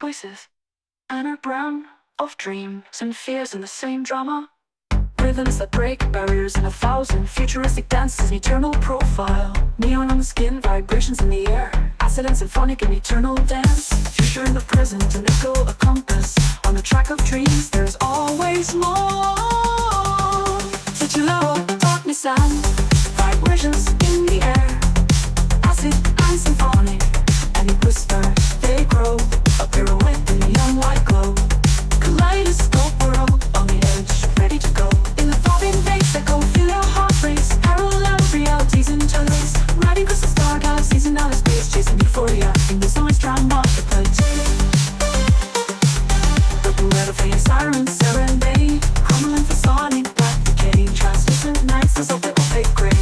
voices, underground of dreams and fears in the same drama. Rhythms that break barriers in 1,000 futuristic dances, an eternal profile. Neon on the skin, vibrations in the air, acid and symphonic and eternal dance. Future in the present, an echo, a compass. On the track of dreams, there's always more. Such a low darkness and vibrations in the air, acid and symphonic, and you whisper, they grow. A pirouette in the young white glow. Kaleidoscope world on the edge, ready to go. In the throbbing bass echo, feel your heart race. Parallel realities interlace. Riding crystal star galaxies in outer space, chasing euphoria in this noise drowned marketplace. Purple red of siren serenade, crumbling for sonic black decay. Translucent nights as a whip opaque gray.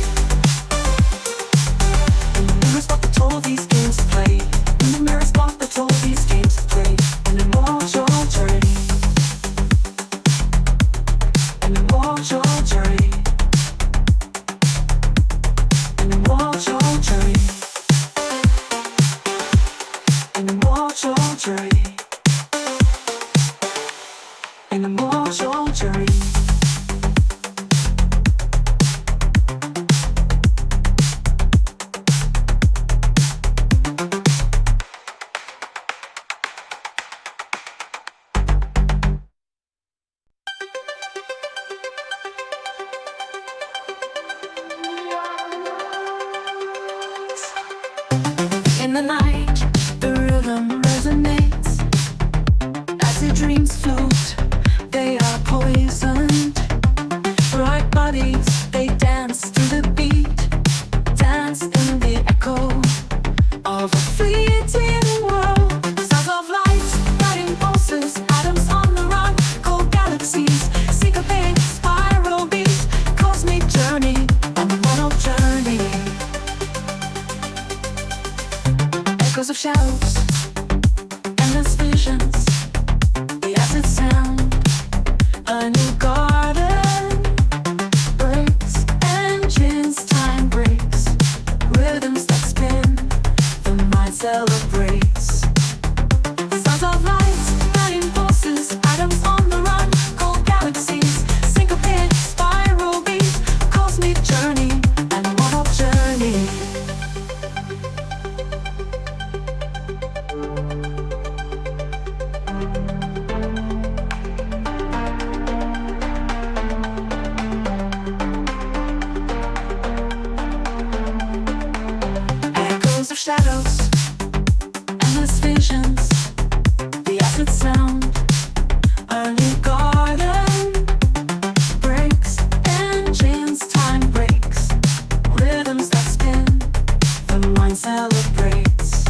In the mirror spot the toll these games play. In the mirror spot the toll these games play. An immortal journey. An immortal journey. An immortal journey. An immortal journey. An immortal journey. In the night, the rhythm resonates. As your dreams float, they are poisoned. Bright bodies, they dance to the beat. Dance in the echo of a fleeting world. Sounds of light, guiding pulses, atoms on the run. Cold galaxies, syncopate, spiral beat. Cosmic journey, immortal journey. Echoes of shadows, endless visions, the acid sound, a new garden breaks, engines, time breaks, rhythms that spin, the mind celebrates. Sounds of light, guiding pulses, atoms on the run, cold galaxies, syncopate, spiral beat, cosmic journey, and immortal journey. Echoes of shadows, endless visions, the acid sound, a new garden breaks, engines, time breaks, rhythms that spin, the mind celebrates.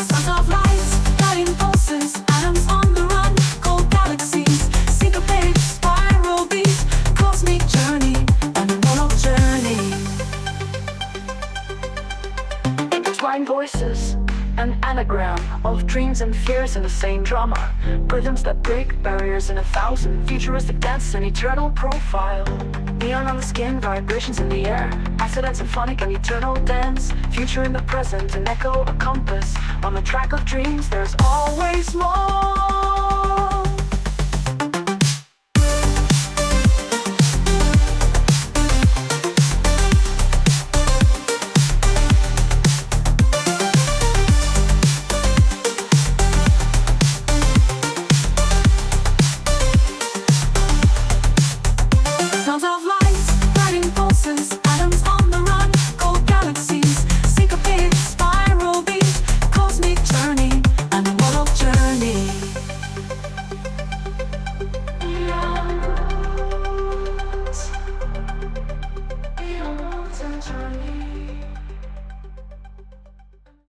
Sounds of light, guiding pulses, atoms on the run, cold galaxies, syncopate, spiral beat, cosmic journey, an immortal journey. Intertwined voices, an anagram of dreams and fears in the same drama. Rhythms that break barriers in 1,000 futuristic dance, an eternal profile. Neon on the skin, vibrations in the air, acid and symphonic and eternal dance. Future in the present, an echo, a compass. On the track of dreams, there's always more.